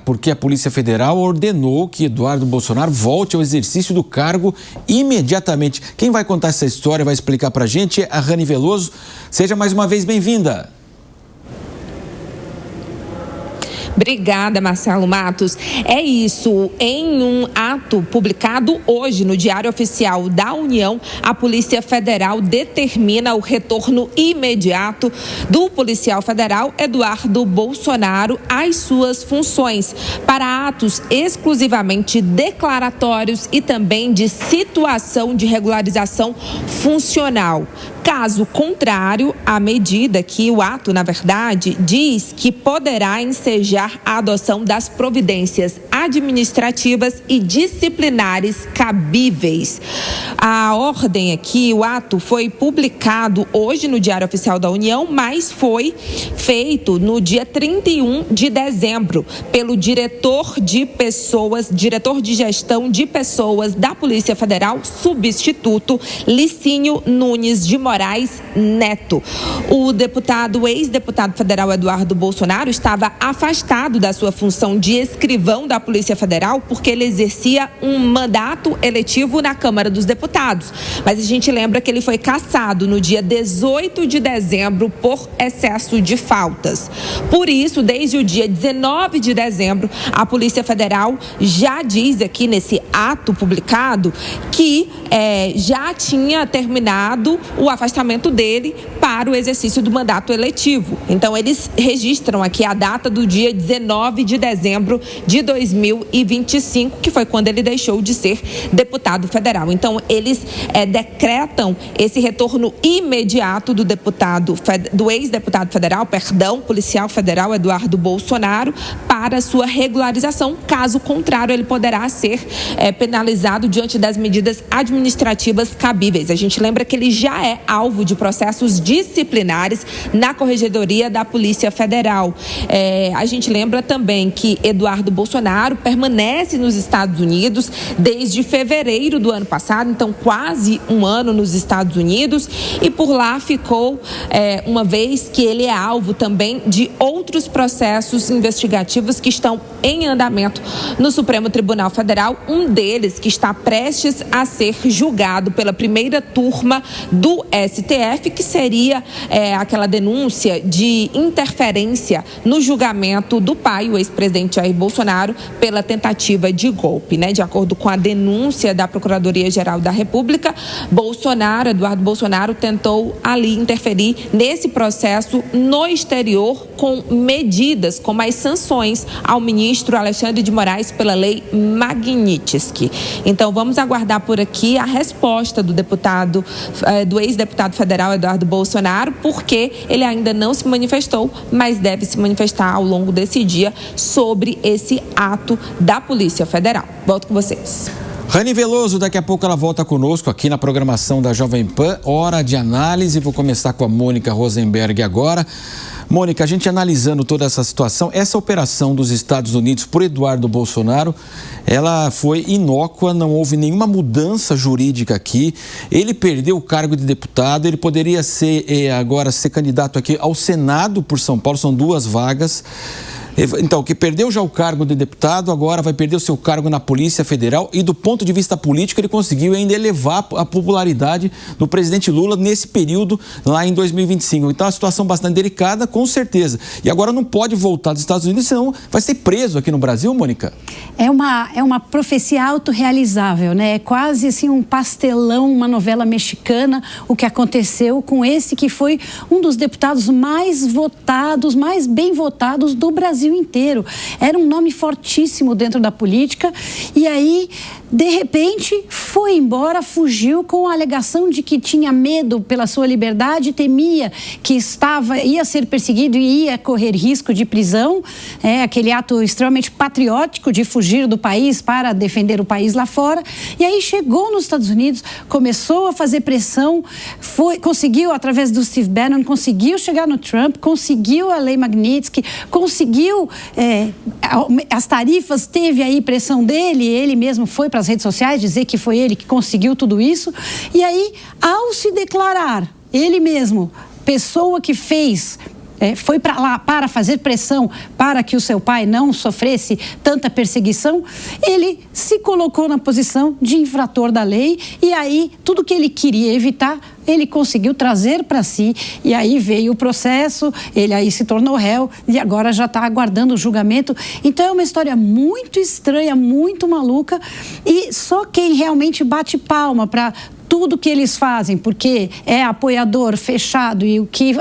Porque a Polícia Federal ordenou que Eduardo Bolsonaro volte ao exercício do cargo imediatamente. Quem vai contar essa história, vai explicar pra gente é a Rani Veloso. Seja mais uma vez bem-vinda. Obrigada, Marcelo Matos. É isso. Em um ato publicado hoje no Diário Oficial da União, a Polícia Federal determina o retorno imediato do policial federal Eduardo Bolsonaro às suas funções para atos exclusivamente declaratórios e também de situação de regularização funcional. Caso contrário, a medida que o ato, na verdade, diz que poderá ensejar a adoção das providências administrativas e disciplinares cabíveis. A ordem aqui, o ato foi publicado hoje no Diário Oficial da União, mas foi feito no dia 31 de dezembro pelo diretor de gestão de pessoas da Polícia Federal, substituto Licínio Nunes de Moraes Neto. O ex-deputado federal Eduardo Bolsonaro estava afastado da sua função de escrivão da Polícia Federal porque ele exercia um mandato eletivo na Câmara dos Deputados. Mas a gente lembra que ele foi cassado no dia 18 de dezembro por excesso de faltas. Por isso, desde o dia 19 de dezembro, a Polícia Federal já diz aqui nesse ato publicado que já tinha terminado o afastamento dele para o exercício do mandato eletivo. Então, eles registram aqui a data do dia 19 de dezembro de 2025, que foi quando ele deixou de ser deputado federal. Então, eles decretam esse retorno imediato do ex-deputado federal, policial federal Eduardo Bolsonaro, para sua regularização. Caso contrário, ele poderá ser penalizado diante das medidas administrativas cabíveis. A gente lembra que ele já é alvo de processos disciplinares na Corregedoria da Polícia Federal. A gente lembra também que Eduardo Bolsonaro permanece nos Estados Unidos desde fevereiro do ano passado, então quase um ano nos Estados Unidos, e por lá ficou, uma vez que ele é alvo também de outros processos investigativos que estão em andamento no Supremo Tribunal Federal, um deles que está prestes a ser julgado pela primeira turma do STF, que seria aquela denúncia de interferência no julgamento do pai, o ex-presidente Jair Bolsonaro, pela tentativa de golpe, né? De acordo com a denúncia da Procuradoria-Geral da República, Eduardo Bolsonaro tentou ali interferir nesse processo no exterior com medidas como as sanções ao ministro Alexandre de Moraes pela lei Magnitsky. Então, vamos aguardar por aqui a resposta do ex-deputado federal Eduardo Bolsonaro, porque ele ainda não se manifestou, mas deve se manifestar ao longo desse dia sobre esse ato da Polícia Federal. Volto com vocês. Rani Veloso, daqui a pouco ela volta conosco aqui na programação da Jovem Pan, Hora de Análise. Vou começar com a Mônica Rosenberg agora. Mônica, a gente analisando toda essa situação, essa operação dos Estados Unidos por Eduardo Bolsonaro, ela foi inócua, não houve nenhuma mudança jurídica aqui. Ele perdeu o cargo de deputado, ele poderia agora ser candidato aqui ao Senado por São Paulo, são 2 vagas. Então, que perdeu já o cargo de deputado, agora vai perder o seu cargo na Polícia Federal e, do ponto de vista político, ele conseguiu ainda elevar a popularidade do presidente Lula nesse período lá em 2025. Então, é uma situação bastante delicada, com certeza. E agora não pode voltar dos Estados Unidos, senão vai ser preso aqui no Brasil, Mônica? É uma profecia autorrealizável, né? É quase assim um pastelão, uma novela mexicana, o que aconteceu com esse que foi um dos deputados mais votados, mais bem votados do Brasil inteiro. Era um nome fortíssimo dentro da política e aí, de repente, foi embora, fugiu com a alegação de que tinha medo pela sua liberdade, temia que ia ser perseguido e ia correr risco de prisão. Aquele ato extremamente patriótico de fugir do país para defender o país lá fora. E aí chegou nos Estados Unidos, começou a fazer pressão, conseguiu, através do Steve Bannon, conseguiu chegar no Trump, conseguiu a lei Magnitsky, conseguiu as tarifas, teve aí pressão dele, ele mesmo foi para as redes sociais dizer que foi ele que conseguiu tudo isso. E aí, ao se declarar, ele mesmo, pessoa que fez foi para lá para fazer pressão para que o seu pai não sofresse tanta perseguição, ele se colocou na posição de infrator da lei e aí tudo que ele queria evitar, ele conseguiu trazer para si e aí veio o processo, ele aí se tornou réu e agora já está aguardando o julgamento. Então é uma história muito estranha, muito maluca e só quem realmente bate palma para tudo que eles fazem, porque é apoiador fechado e o que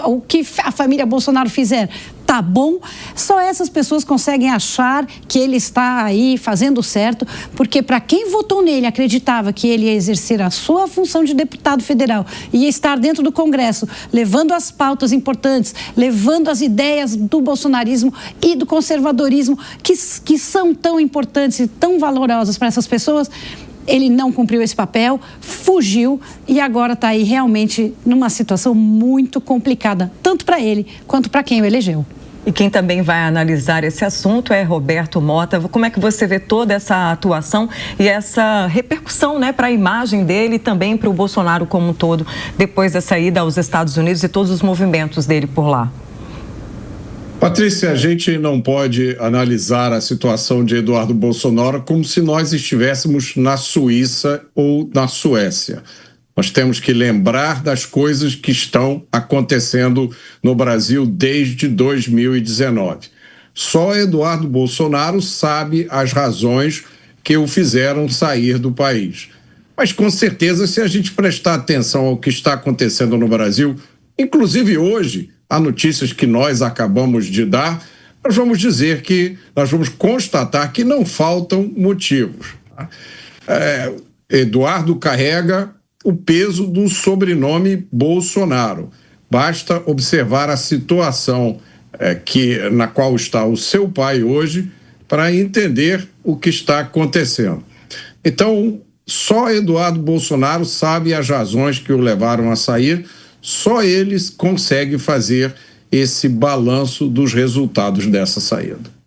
a família Bolsonaro fizer tá bom, só essas pessoas conseguem achar que ele está aí fazendo certo, porque para quem votou nele, acreditava que ele ia exercer a sua função de deputado federal, ia estar dentro do Congresso, levando as pautas importantes, levando as ideias do bolsonarismo e do conservadorismo, que são tão importantes e tão valorosas para essas pessoas. Ele não cumpriu esse papel, fugiu e agora está aí realmente numa situação muito complicada, tanto para ele quanto para quem o elegeu. E quem também vai analisar esse assunto é Roberto Mota. Como é que você vê toda essa atuação e essa repercussão, né, para a imagem dele e também para o Bolsonaro como um todo, depois dessa ida aos Estados Unidos e todos os movimentos dele por lá? Patrícia, a gente não pode analisar a situação de Eduardo Bolsonaro como se nós estivéssemos na Suíça ou na Suécia. Nós temos que lembrar das coisas que estão acontecendo no Brasil desde 2019. Só Eduardo Bolsonaro sabe as razões que o fizeram sair do país. Mas, com certeza, se a gente prestar atenção ao que está acontecendo no Brasil, inclusive hoje, há notícias que nós acabamos de dar, nós vamos constatar que não faltam motivos. Eduardo carrega o peso do sobrenome Bolsonaro. Basta observar a situação na qual está o seu pai hoje para entender o que está acontecendo. Então, só Eduardo Bolsonaro sabe as razões que o levaram a sair, só ele consegue fazer esse balanço dos resultados dessa saída.